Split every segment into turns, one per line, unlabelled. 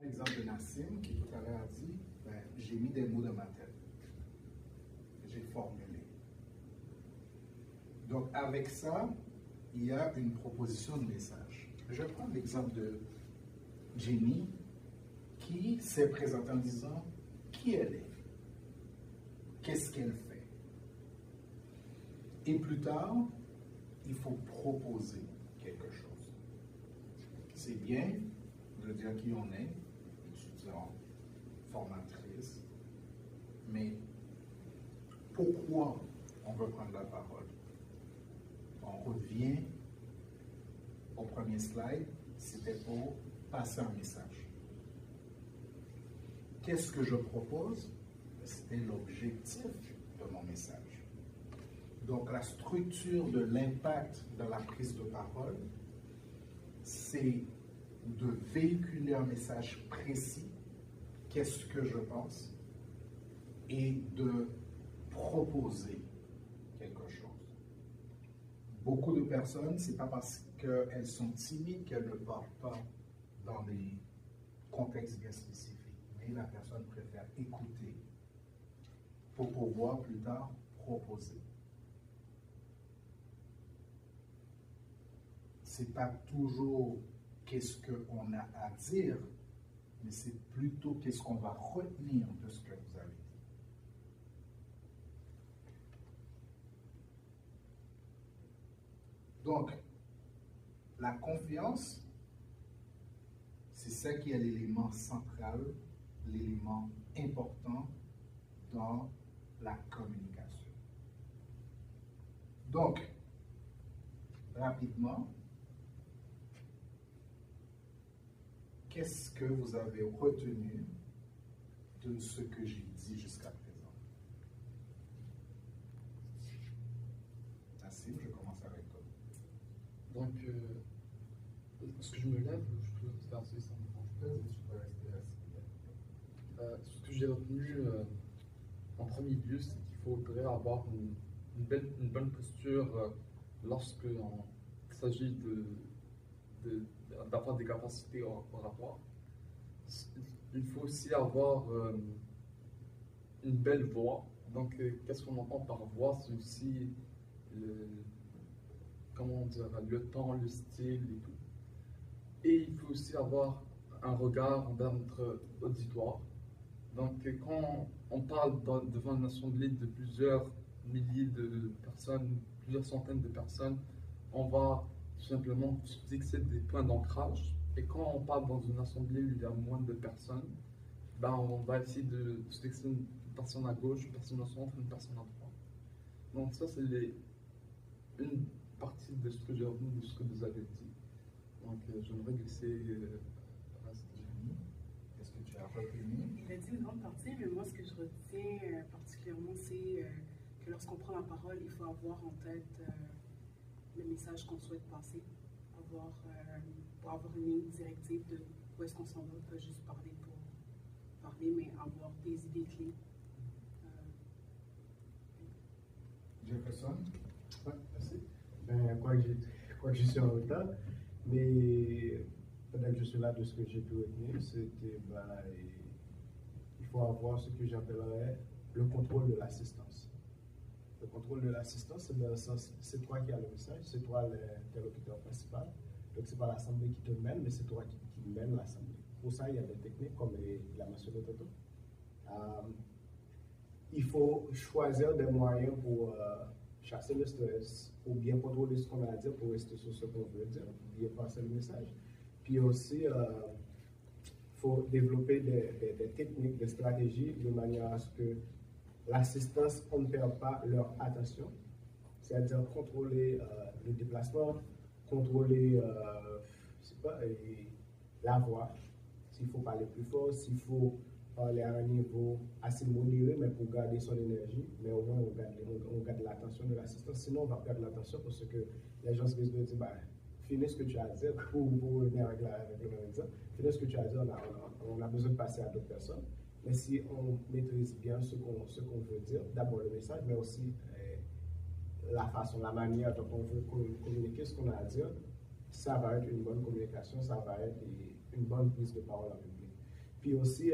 L'exemple de Nassim qui tout à l'heure a dit, j'ai mis des mots dans ma tête, j'ai formulé. Donc avec ça, il y a une proposition de message. Je prends l'exemple de Jenny qui s'est présentée en disant qui elle est, qu'est-ce qu'elle fait. Et plus tard, il faut proposer quelque chose. C'est bien de dire qui on est, étudiant, formatrice, mais pourquoi on veut prendre la parole? On revient au premier slide, c'était pour passer un message. Qu'est-ce que je propose? C'était l'objectif de mon message. Donc la structure de l'impact dans la prise de parole, c'est de véhiculer un message précis, qu'est-ce que je pense, et de proposer quelque chose. Beaucoup de personnes, ce n'est pas parce qu'elles sont timides qu'elles ne parlent pas dans des contextes bien spécifiques, mais la personne préfère écouter pour pouvoir plus tard proposer. Ce n'est pas toujours qu'est-ce qu'on a à dire, mais c'est plutôt qu'est-ce qu'on va retenir de ce que vous avez dit. Donc, la confiance, c'est ça qui est l'élément central, l'élément important dans la communication. Donc, rapidement, qu'est-ce que vous avez retenu de ce que j'ai dit jusqu'à présent? Nassim, je commence avec toi.
Donc, est-ce que je me lève ou je peux faire ça sans me
Tu peux rester assis.
Ce que j'ai retenu en premier lieu, c'est qu'il faudrait avoir une bonne posture lorsque il s'agit d'avoir des capacités oratoires. Il faut aussi avoir une belle voix. Donc, qu'est-ce qu'on entend par voix? C'est aussi le temps, le style et tout. Et il faut aussi avoir un regard envers notre auditoire. Donc, quand on parle devant une assemblée de plusieurs milliers de personnes, plusieurs centaines de personnes, on va tout simplement fixer des points d'ancrage. Et quand on parle dans une assemblée où il y a moins de personnes, on va essayer de se fixer une personne à gauche, une personne au centre, une personne à droite. Donc ça, c'est une partie de ce que j'ai retenu de ce que vous avez dit. Donc j'aimerais glisser à ce que j'ai mis.
Est-ce que tu as retenu?
Il a dit une grande partie, mais moi, ce que je retiens particulièrement, c'est que lorsqu'on prend la parole, il faut avoir en tête le message qu'on souhaite passer, pour avoir une ligne directive de où est-ce qu'on s'en va, pas juste parler pour parler, mais avoir des idées clés.
Jefferson?
Oui, merci. Quoi que je suis en retard, mais peut-être que je suis là de ce que j'ai pu retenir, c'était il faut avoir ce que j'appellerais le contrôle de l'assistance. Le contrôle de l'assistance, c'est dans le sens, c'est toi qui as le message, c'est toi l'interlocuteur principal. Donc, ce n'est pas l'Assemblée qui te mène, mais c'est toi qui mène l'Assemblée. Pour ça, il y a des techniques, comme il a mentionné tantôt. Il faut choisir des moyens pour chasser le stress, ou bien contrôler ce qu'on a à dire pour rester sur ce qu'on veut dire, pour bien passer le message. Puis aussi, il faut développer des techniques, des stratégies de manière à ce que l'assistance, on ne perd pas leur attention, c'est-à-dire contrôler le déplacement, contrôler la voix, s'il faut parler plus fort, s'il faut parler à un niveau assez modéré, mais pour garder son énergie, mais au moins on garde l'attention de l'assistance, sinon on va perdre l'attention parce que les gens se disent, finis ce que tu as à dire, pour revenir avec le même exemple, finis ce que tu as à dire, on a besoin de passer à d'autres personnes. Mais si on maîtrise bien ce qu'on veut dire, d'abord le message, mais aussi la façon, la manière dont on veut communiquer ce qu'on a à dire, ça va être une bonne communication, ça va être une bonne prise de parole en public. Puis aussi,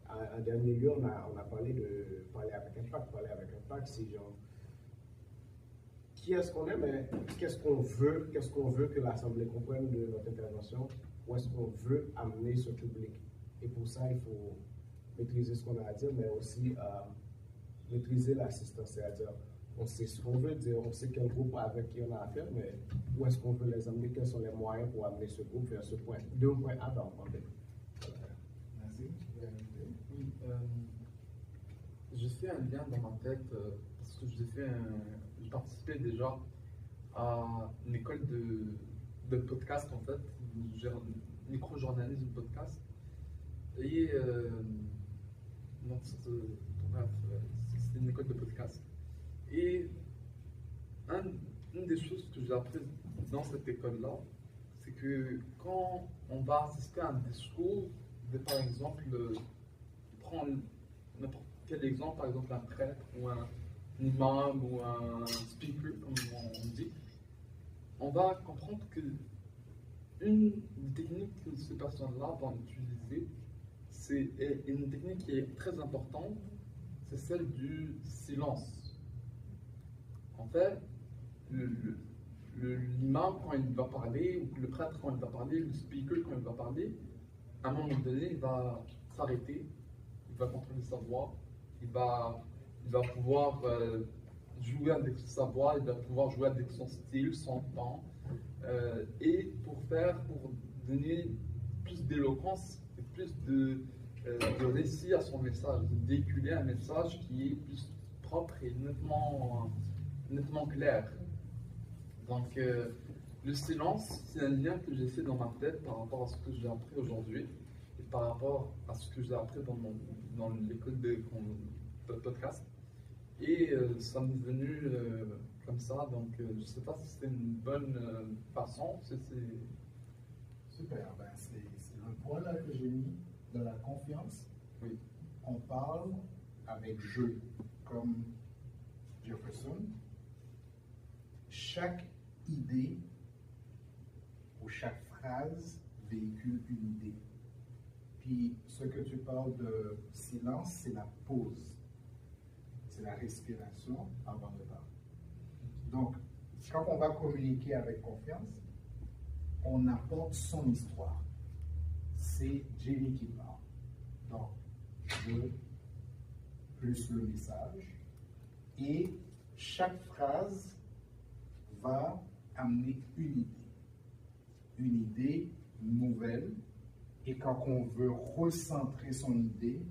en dernier lieu, on a parlé de parler avec impact. Parler avec impact, c'est genre, qui est-ce qu'on est, mais qu'est-ce qu'on veut que l'Assemblée comprenne de notre intervention, où est-ce qu'on veut amener ce public. Et pour ça, il faut maîtriser ce qu'on a à dire, mais aussi maîtriser l'assistance, c'est-à-dire on sait ce qu'on veut dire, on sait quel groupe avec qui on a affaire, mais où est-ce qu'on veut les amener, quels sont les moyens pour amener ce groupe vers ce point, d'un point A vers un point B.
Merci.
Oui, j'ai fait un lien dans ma tête parce que j'ai participé déjà à une école de podcast en fait, micro-journalisme podcast. Et donc, bref, c'était une école de podcast. Et une des choses que j'ai appris dans cette école-là, c'est que quand on va assister à un discours, par exemple, prends n'importe quel exemple, par exemple un prêtre ou un imam ou un speaker, comme on dit, on va comprendre que une des techniques que ces personnes-là vont utiliser, c'est une technique qui est très importante, c'est celle du silence. En fait, l'imam, quand il va parler, ou le prêtre, quand il va parler, le speaker, quand il va parler, à un moment donné, il va s'arrêter, il va contrôler sa voix, il va pouvoir jouer avec sa voix, il va pouvoir jouer avec son style, son temps, et pour donner plus d'éloquence et plus de récit à son message, de véhiculer un message qui est plus propre et nettement clair. Donc, le silence, c'est un lien que j'ai fait dans ma tête par rapport à ce que j'ai appris aujourd'hui et par rapport à ce que j'ai appris dans l'école de podcast. Et ça m'est venu comme ça, donc je ne sais pas si c'est une bonne façon.
Super, ben c'est un point là que j'ai mis de la confiance.
Oui.
On parle avec je, comme Jefferson. Chaque idée ou chaque phrase véhicule une idée. Puis ce que tu parles de silence, c'est la pause. C'est la respiration avant de parler. Donc, quand on va communiquer avec confiance, on apporte son histoire. C'est Jenny qui parle. Donc, je plus le message. Et chaque phrase va amener une idée nouvelle. Et quand on veut recentrer son idée,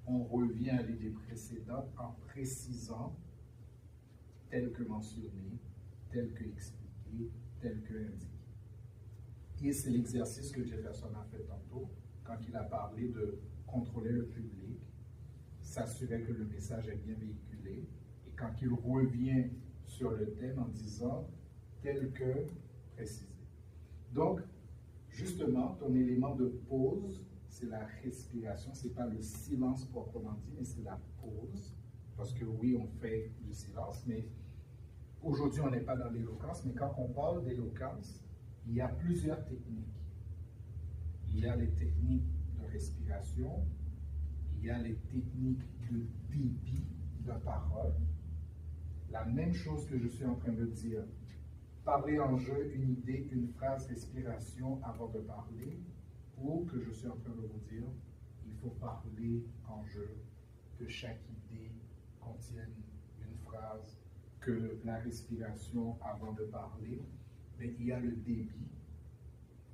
on revient à l'idée précédente en précisant tel que mentionné, tel que expliqué, tel que indiqué. Et c'est l'exercice que Jefferson a fait tantôt quand il a parlé de contrôler le public, s'assurer que le message est bien véhiculé, et quand il revient sur le thème en disant tel que précisé. Donc, justement, ton élément de pause, c'est la respiration, c'est pas le silence proprement dit, mais c'est la pause. Parce que oui, on fait du silence, mais aujourd'hui, on n'est pas dans l'éloquence, mais quand on parle d'éloquence, il y a plusieurs techniques. Il y a les techniques de respiration, il y a les techniques de débit de parole. La même chose que je suis en train de dire. Parler en jeu, une idée, une phrase, respiration avant de parler, ou que je suis en train de vous dire, il faut parler en jeu, que chaque idée contienne une phrase, que la respiration avant de parler, mais il y a le débit,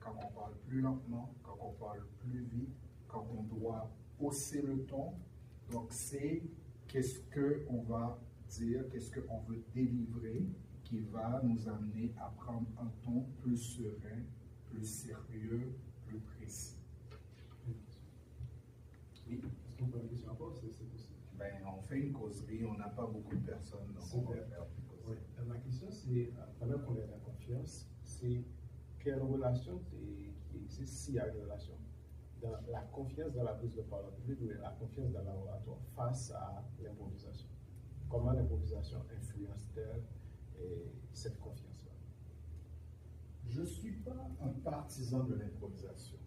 quand on parle plus lentement, quand on parle plus vite, quand on doit hausser le ton. Donc c'est qu'est-ce qu'on va dire, qu'est-ce qu'on veut délivrer, qui va nous amener à prendre un ton plus serein, plus sérieux, plus précis. Oui.
Est-ce qu'on peut aller sur la pause? C'est possible.
Ben, on fait une causerie, on n'a pas beaucoup de personnes, donc on va faire une causerie.
Ouais. Ma question, c'est, pendant qu'on est dans la confiance, c'est quelle relation qui existe s'il y a une relation dans la confiance dans la prise de parole publique ou la confiance dans l'oratoire face à l'improvisation. Comment l'improvisation influence-t-elle cette confiance-là?
Je ne suis pas un partisan de l'improvisation.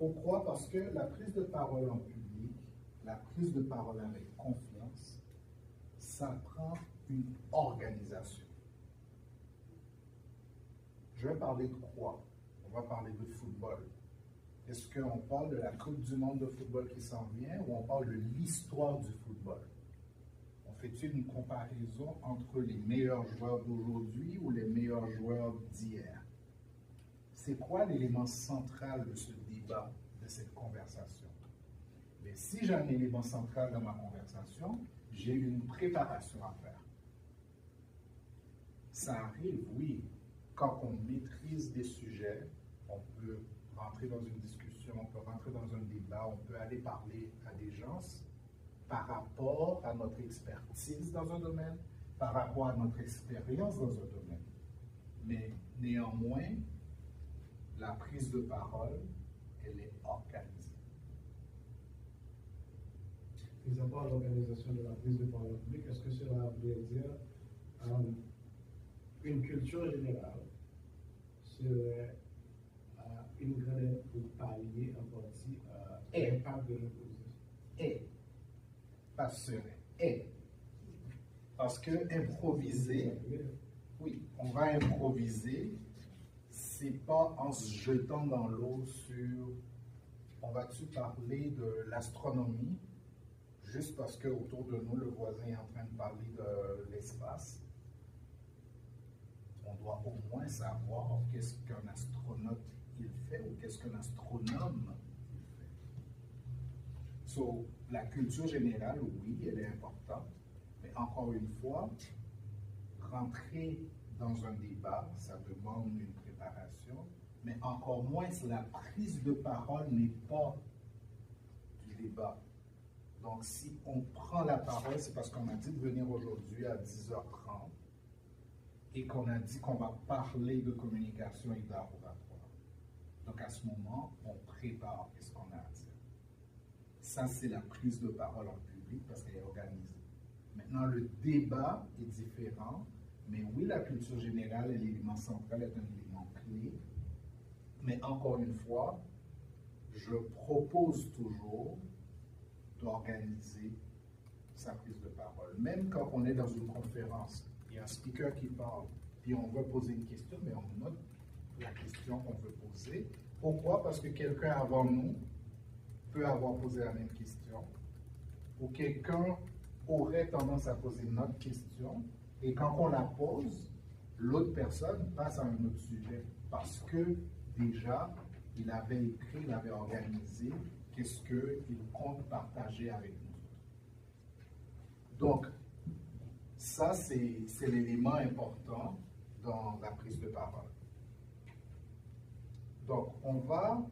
Pourquoi? Parce que la prise de parole en public, la prise de parole avec confiance, ça prend une organisation. Je vais parler de quoi? On va parler de football. Est-ce qu'on parle de la Coupe du monde de football qui s'en vient ou on parle de l'histoire du football? On fait une comparaison entre les meilleurs joueurs d'aujourd'hui ou les meilleurs joueurs d'hier? C'est quoi l'élément central de ce débat, de cette conversation? Mais si j'ai un élément central dans ma conversation, j'ai une préparation à faire. Ça arrive, oui, quand on maîtrise des sujets, on peut rentrer dans une discussion, on peut rentrer dans un débat, on peut aller parler à des gens par rapport à notre expertise dans un domaine, par rapport à notre expérience dans un domaine. Mais néanmoins, la prise de parole, elle est organisée.
Mis à part l'organisation de la prise de parole publique, est-ce que cela veut dire une culture générale serait une grande aide pour pallier en partie l'impact de l'imposition?
Parce que improviser, oui, on va improviser, c'est pas en se jetant dans l'eau sur, on va-tu parler de l'astronomie, juste parce que autour de nous, le voisin est en train de parler de l'espace. On doit au moins savoir qu'est-ce qu'un astronaute il fait ou qu'est-ce qu'un astronome il fait. So, la culture générale, oui, elle est importante, mais encore une fois, rentrer dans un débat, ça demande une préparation, mais encore moins, la prise de parole n'est pas du débat. Donc, si on prend la parole, c'est parce qu'on a dit de venir aujourd'hui à 10h30 et qu'on a dit qu'on va parler de communication et d'art oratoire. Donc, à ce moment, on prépare ce qu'on a à dire. Ça, c'est la prise de parole en public parce qu'elle est organisée. Maintenant, le débat est différent, mais oui, la culture générale et l'élément central est un élément clé. Mais encore une fois, je propose toujours d'organiser sa prise de parole. Même quand on est dans une conférence, il y a un speaker qui parle, puis on veut poser une question, mais on note la question qu'on veut poser. Pourquoi? Parce que quelqu'un avant nous peut avoir posé la même question, ou quelqu'un aurait tendance à poser une autre question, et quand on la pose, l'autre personne passe à un autre sujet, parce que déjà, il avait écrit, il avait organisé qu'est-ce qu'il compte partager avec nous. Donc, ça, c'est l'élément important dans la prise de parole. Donc, on va